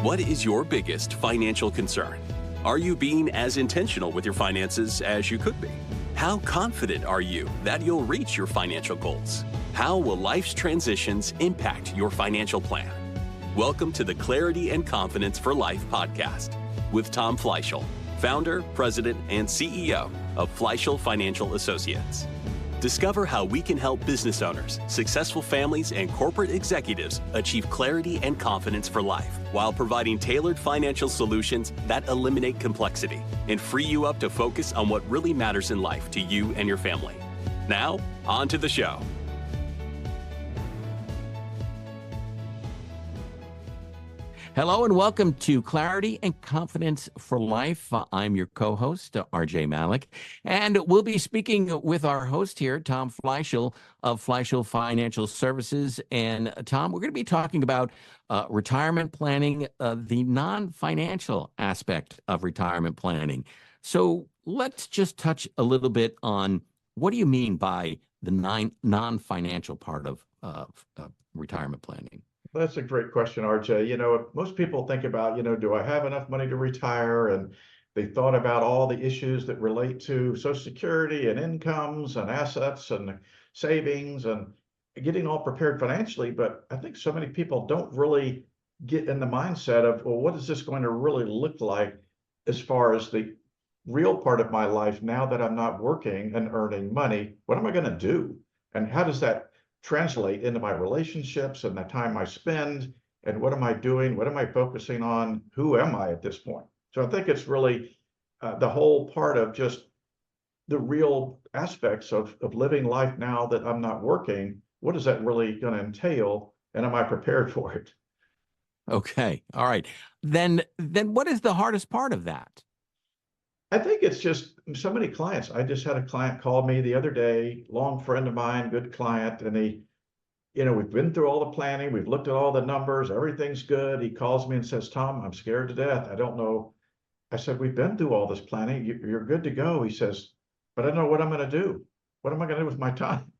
What is your biggest financial concern? Are you being as intentional with your finances as you could be? How confident are you that you'll reach your financial goals? How will life's transitions impact your financial plan? Welcome to the Clarity and Confidence for Life podcast with Tom Fleishel, founder, president, and CEO of Fleishel Financial Associates. Discover how we can help business owners, successful families, and corporate executives achieve clarity and confidence for life while providing tailored financial solutions that eliminate complexity and free you up to focus on what really matters in life to you and your family. Now, on to the show. Hello and welcome to Clarity and Confidence for Life. I'm your co-host, RJ Malik, and we'll be speaking with our host here, Tom Fleishel of Fleishel Financial Services. And Tom, we're going to be talking about retirement planning, the non-financial aspect of retirement planning. So let's just touch a little bit on what do you mean by the non-financial part of retirement planning? That's a great question, RJ. Most people think about, do I have enough money to retire? And they thought about all the issues that relate to Social Security and incomes and assets and savings and getting all prepared financially. But I think so many people don't really get in the mindset of, well, what is this going to really look like as far as the real part of my life now that I'm not working and earning money? What am I going to do? And how does that translate into my relationships and the time I spend, and what am I doing? What am I focusing on? Who am I at this point? So I think it's really the whole part of just the real aspects of living life now that I'm not working. What is that really going to entail? And am I prepared for it? Okay. All right. Then what is the hardest part of that? I think it's just so many clients. I just had a client call me the other day, long friend of mine, good client, and we've been through all the planning, we've looked at all the numbers, everything's good. He calls me and says, Tom, I'm scared to death. I don't know. I said, we've been through all this planning. You're good to go. He says, but I don't know what I'm going to do. What am I going to do with my time?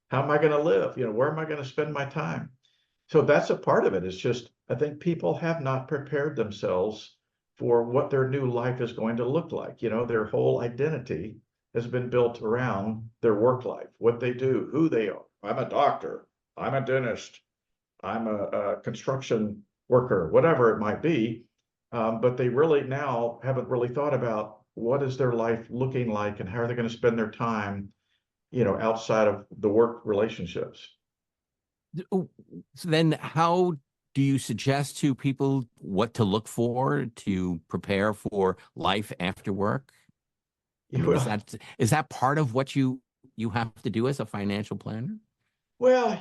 How am I going to live? Where am I going to spend my time? So that's a part of it. It's just, I think people have not prepared themselves for what their new life is going to look like. Their whole identity has been built around their work life, what they do, who they are. I'm a doctor, I'm a dentist, I'm a construction worker, whatever it might be. But they really now haven't really thought about what is their life looking like and how are they going to spend their time, outside of the work relationships. So then how do you suggest to people what to look for to prepare for life after work? Is that part of what you have to do as a financial planner? Well,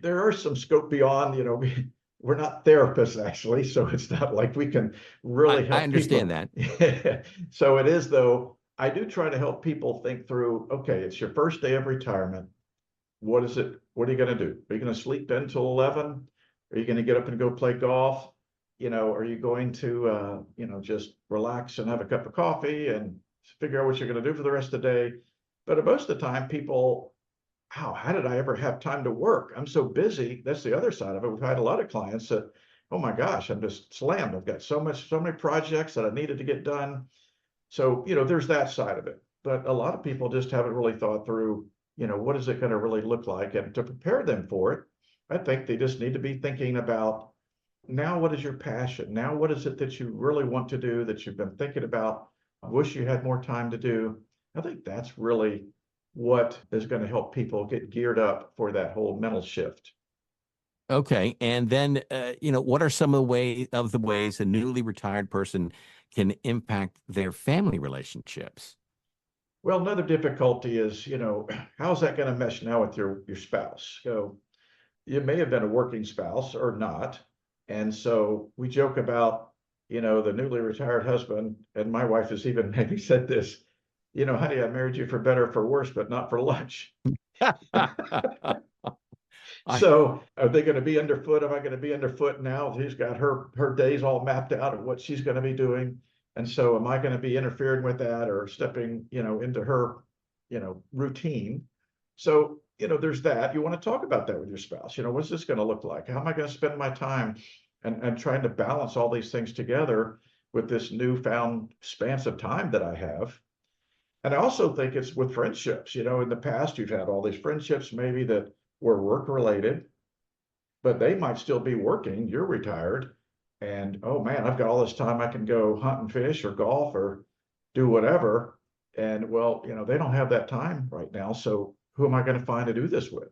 there are some scope beyond, we're not therapists actually, so it's not like we can really help I understand people. that. So it is, though. I do try to help people think through, okay, it's your first day of retirement. What is it? What are you going to do? Are you going to sleep in till 11? Are you going to get up and go play golf? Are you going to, just relax and have a cup of coffee and figure out what you're going to do for the rest of the day? But most of the time, people, how did I ever have time to work? I'm so busy. That's the other side of it. We've had a lot of clients that, oh my gosh, I'm just slammed. I've got so many projects that I needed to get done. So, there's that side of it. But a lot of people just haven't really thought through, what is it going to really look like? And to prepare them for it, I think they just need to be thinking about, now what is your passion? Now what is it that you really want to do, that you've been thinking about, wish you had more time to do? I think that's really what is going to help people get geared up for that whole mental shift. Okay. And then, what are some of the ways a newly retired person can impact their family relationships? Well, another difficulty is, how's that going to mesh now with your spouse? So you may have been a working spouse or not. And so we joke about, the newly retired husband, and my wife has even maybe said this, honey, I married you for better or for worse, but not for lunch. So are they going to be underfoot? Am I going to be underfoot now? She's got her days all mapped out of what she's going to be doing. And so am I going to be interfering with that or stepping, into her, routine? So, there's that. You want to talk about that with your spouse. What's this going to look like? How am I going to spend my time? and trying to balance all these things together with this newfound expanse of time that I have. And I also think it's with friendships. In the past, you've had all these friendships maybe that were work related, but they might still be working. You're retired, and oh man, I've got all this time. I can go hunt and fish or golf or do whatever. And well, they don't have that time right now. So who am I going to find to do this with?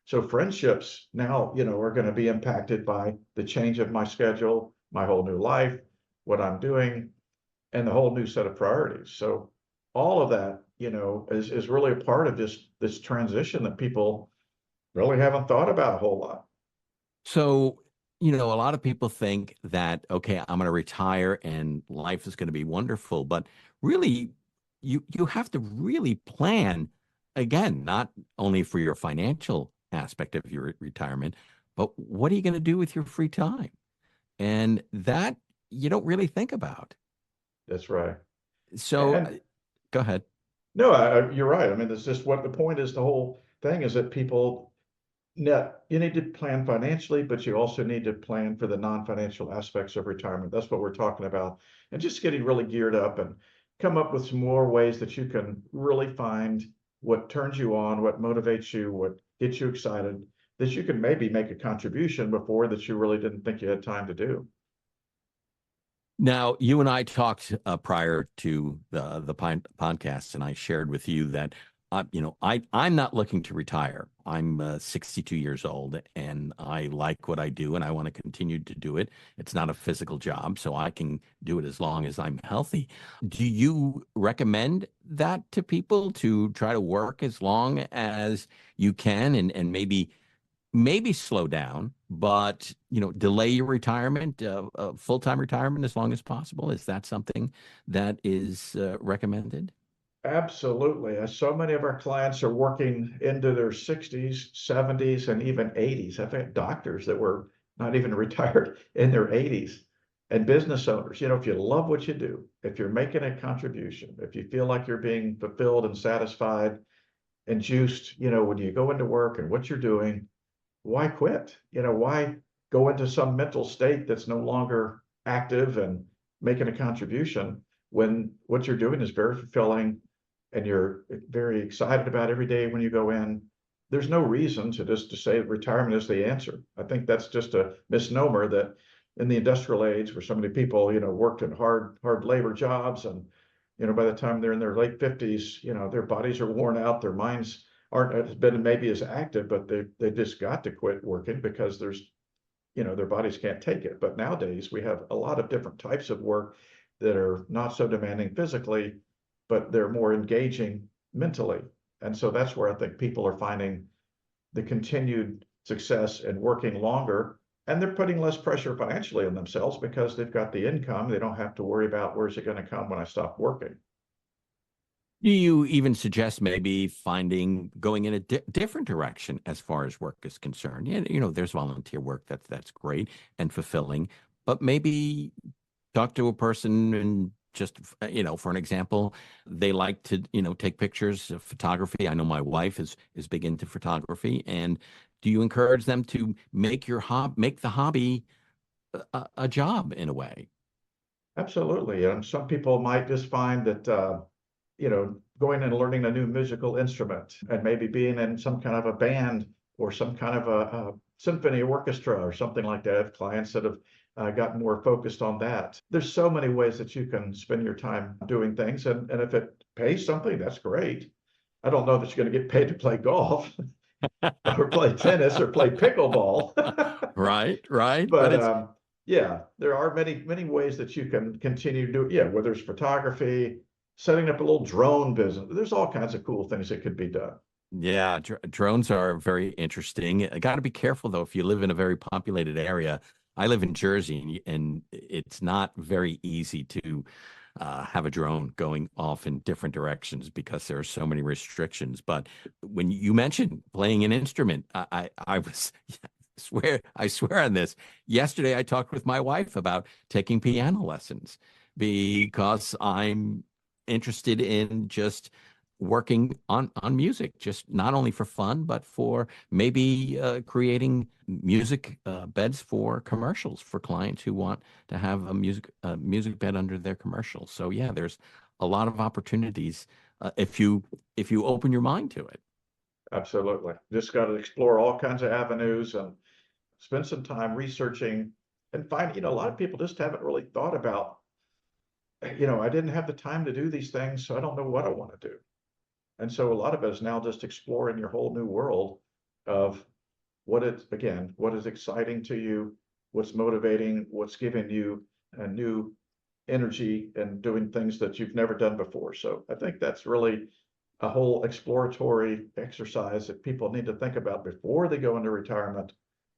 So friendships now, are going to be impacted by the change of my schedule, my whole new life, what I'm doing, and the whole new set of priorities. So all of that, is really a part of this transition that people really haven't thought about a whole lot. So, a lot of people think that, okay, I'm going to retire and life is going to be wonderful, but really you have to really plan, again, not only for your financial aspect of your retirement, but what are you going to do with your free time? And that you don't really think about. That's right. So, And go ahead. no, you're right. I mean, it's just what the point is. The whole thing is that people net, you need to plan financially, but you also need to plan for the non-financial aspects of retirement. That's what we're talking about. And just getting really geared up and come up with some more ways that you can really find what turns you on, what motivates you, what gets you excited, that you can maybe make a contribution before that you really didn't think you had time to do. Now, you and I talked prior to the podcast, and I shared with you that I'm not looking to retire. I'm 62 years old, and I like what I do, and I want to continue to do it. It's not a physical job, so I can do it as long as I'm healthy. Do you recommend that to people, to try to work as long as you can, and maybe slow down, but delay your retirement, full-time retirement as long as possible? Is that something that is recommended? Absolutely. So many of our clients are working into their 60s, 70s, and even 80s. I've had doctors that were not even retired in their 80s, and business owners. If you love what you do, if you're making a contribution, if you feel like you're being fulfilled and satisfied and juiced, when you go into work and what you're doing, why quit? Why go into some mental state that's no longer active and making a contribution when what you're doing is very fulfilling and you're very excited about every day when you go in? There's no reason to say retirement is the answer. I think that's just a misnomer that in the industrial age where so many people, worked in hard labor jobs, and, by the time they're in their late 50s, their bodies are worn out, their minds aren't has been maybe as active, but they just got to quit working because their bodies can't take it. But nowadays we have a lot of different types of work that are not so demanding physically, but they're more engaging mentally. And so that's where I think people are finding the continued success in working longer, and they're putting less pressure financially on themselves because they've got the income. They don't have to worry about where's it going to come when I stop working. Do you even suggest maybe going in a different direction as far as work is concerned? Yeah, there's volunteer work that's great and fulfilling, but maybe talk to a person and just, for an example, they like to, take pictures of photography. I know my wife is big into photography. And do you encourage them to make the hobby a job in a way? Absolutely. Some people might just find that, going and learning a new musical instrument and maybe being in some kind of a band or some kind of a symphony orchestra or something like that. I have clients that have gotten more focused on that. There's so many ways that you can spend your time doing things. And if it pays something, that's great. I don't know that you're going to get paid to play golf or play tennis or play pickleball. Right. But it's yeah, there are many ways that you can continue to do it. Yeah, whether it's photography, setting up a little drone business. There's all kinds of cool things that could be done. Yeah, drones are very interesting. I got to be careful though if you live in a very populated area. I live in Jersey, and it's not very easy to have a drone going off in different directions because there are so many restrictions. But when you mentioned playing an instrument, I was I swear on this. Yesterday, I talked with my wife about taking piano lessons because I'm interested in just working on music, just not only for fun, but for maybe creating music beds for commercials for clients who want to have a music bed under their commercials. So yeah, there's a lot of opportunities if you open your mind to it. Absolutely. Just got to explore all kinds of avenues and spend some time researching and find, a lot of people just haven't really thought about, I didn't have the time to do these things, so I don't know what I want to do. And so a lot of it is now just exploring your whole new world of what is exciting to you, what's motivating, what's giving you a new energy and doing things that you've never done before. So I think that's really a whole exploratory exercise that people need to think about before they go into retirement,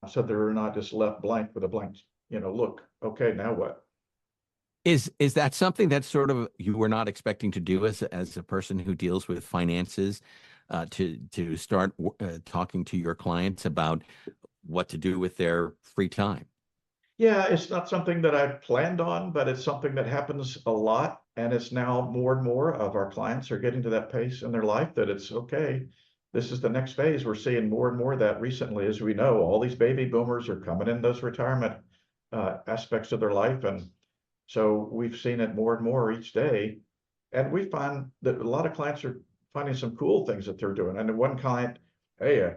so they're not just left blank with a blank, look, okay, now what? Is that something that sort of you were not expecting to do as a person who deals with finances, to start talking to your clients about what to do with their free time? Yeah, it's not something that I planned on, but it's something that happens a lot. And it's now more and more of our clients are getting to that pace in their life that it's okay. This is the next phase. We're seeing more and more of that recently. As we know, all these baby boomers are coming in those retirement aspects of their life. And so we've seen it more and more each day. And we find that a lot of clients are finding some cool things that they're doing. And one client, hey,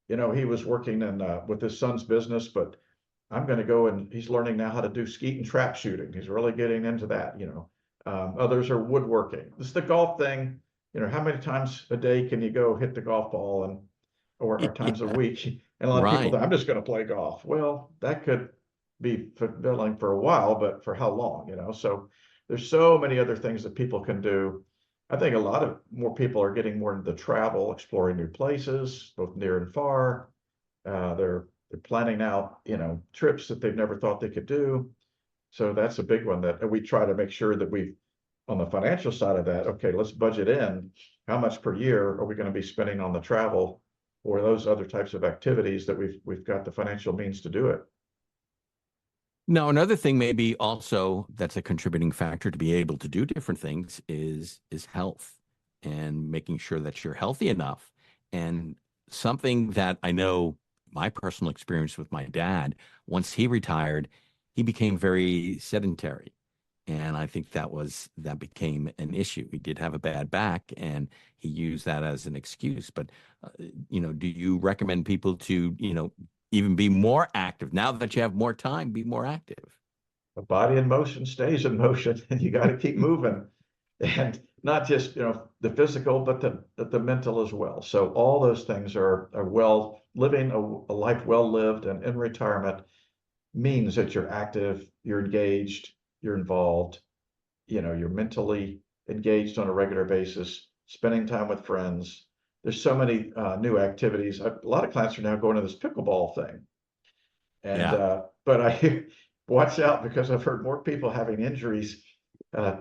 he was working in with his son's business, but I'm going to go, and he's learning now how to do skeet and trap shooting. He's really getting into that, Others are woodworking. This is the golf thing. How many times a day can you go hit the golf ball or times a Yeah, week? And a lot of people right. think, I'm just going to play golf. Well, that could be fulfilling for a while, but for how long, So there's so many other things that people can do. I think a lot of more people are getting more into the travel, exploring new places, both near and far. They're planning out, trips that they've never thought they could do. So that's a big one that we try to make sure that on the financial side of that, okay, let's budget in how much per year are we going to be spending on the travel or those other types of activities that we've got the financial means to do it. Now, another thing maybe also that's a contributing factor to be able to do different things is health and making sure that you're healthy enough. And something that I know my personal experience with my dad, once he retired, he became very sedentary. And I think that became an issue. He did have a bad back and he used that as an excuse. But, do you recommend people to, even be more active now that you have more time, be more active? The body in motion stays in motion, and you got to keep moving, and not just the physical, but the mental as well. So all those things are well living a life well lived, and in retirement means that you're active, you're engaged, you're involved, you're mentally engaged on a regular basis, spending time with friends. There's so many new activities. A lot of clients are now going to this pickleball thing. And Yeah. but I watch out because I've heard more people having injuries,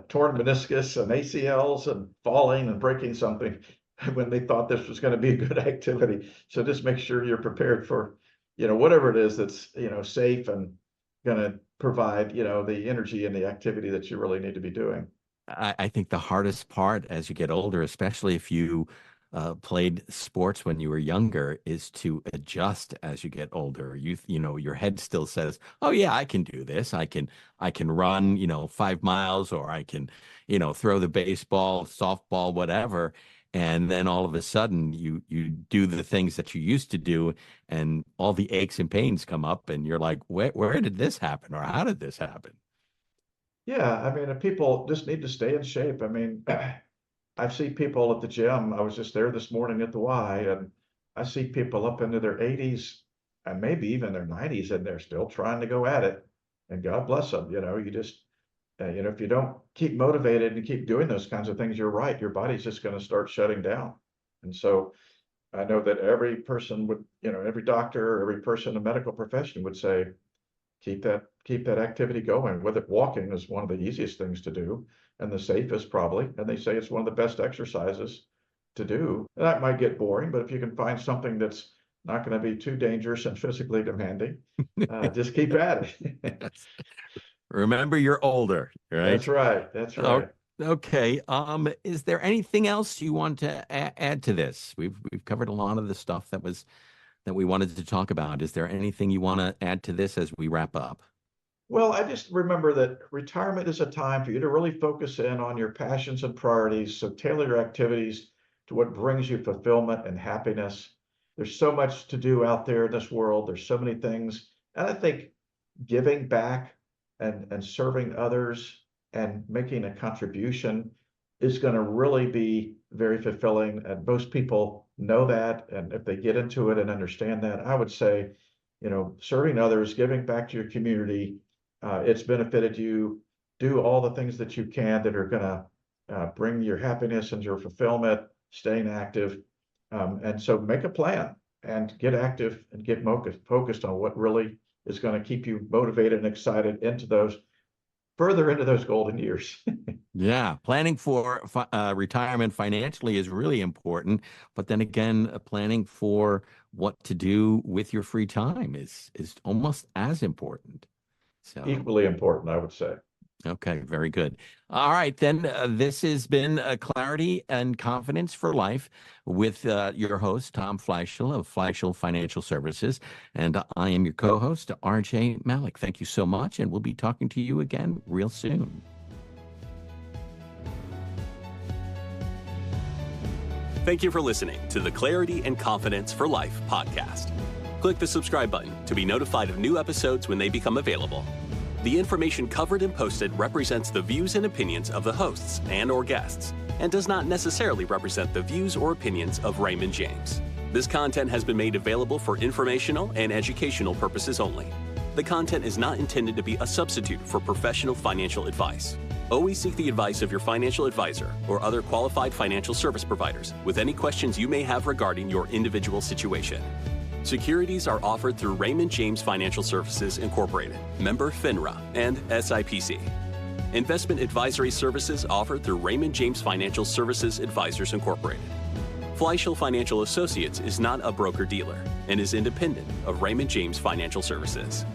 torn meniscus and ACLs and falling and breaking something when they thought this was going to be a good activity. So just make sure you're prepared for, whatever it is that's, safe and going to provide, the energy and the activity that you really need to be doing. I think the hardest part as you get older, especially if you played sports when you were younger, is to adjust as you get older. Your head still says, "Oh yeah, I can do this. I can run, 5 miles, or I can, throw the baseball, softball, whatever." And then all of a sudden, you do the things that you used to do, and all the aches and pains come up, and you're like, "Where did this happen, or how did this happen?" Yeah, I mean, people just need to stay in shape. I mean, I see people at the gym. I was just there this morning at the Y, and I see people up into their 80s and maybe even their 90s, and they're still trying to go at it. And God bless them. You just, if you don't keep motivated and keep doing those kinds of things, you're right. Your body's just going to start shutting down. And so I know that every person would, every doctor, every person in the medical profession would say, keep that activity going. With it, walking is one of the easiest things to do and the safest probably. And they say it's one of the best exercises to do. And that might get boring, but if you can find something that's not going to be too dangerous and physically demanding, just keep at it. Yes. Remember, you're older, That's right? right. That's Oh, right. Okay. Is there anything else you want to add to this? We've covered a lot of the stuff that we wanted to talk about. Is there anything you want to add to this as we wrap up? Well, I just remember that retirement is a time for you to really focus in on your passions and priorities. So tailor your activities to what brings you fulfillment and happiness. There's so much to do out there in this world. There's so many things. And I think giving back and serving others and making a contribution is going to really be very fulfilling. And most people know that. And if they get into it and understand that, I would say, serving others, giving back to your community, it's benefited you. Do all the things that you can that are going to bring your happiness and your fulfillment, staying active. And so make a plan and get active and get focused on what really is going to keep you motivated and excited further into those golden years. Yeah, planning for retirement financially is really important, but then again, planning for what to do with your free time is almost as important. So Equally important, I would say. okay, very good. All right, then this has been Clarity and Confidence for Life with your host, Tom Fleishel of Fleishel Financial Services. And I am your co-host, RJ Malik. Thank you so much, and we'll be talking to you again real soon. Thank you for listening to the Clarity and Confidence for Life podcast. Click the subscribe button to be notified of new episodes when they become available. The information covered and posted represents the views and opinions of the hosts and/or guests and does not necessarily represent the views or opinions of Raymond James. This content has been made available for informational and educational purposes only. The content is not intended to be a substitute for professional financial advice. Always seek the advice of your financial advisor or other qualified financial service providers with any questions you may have regarding your individual situation. Securities are offered through Raymond James Financial Services Incorporated, member FINRA, and SIPC. Investment advisory services offered through Raymond James Financial Services Advisors Incorporated. Fleishel Financial Associates is not a broker-dealer and is independent of Raymond James Financial Services.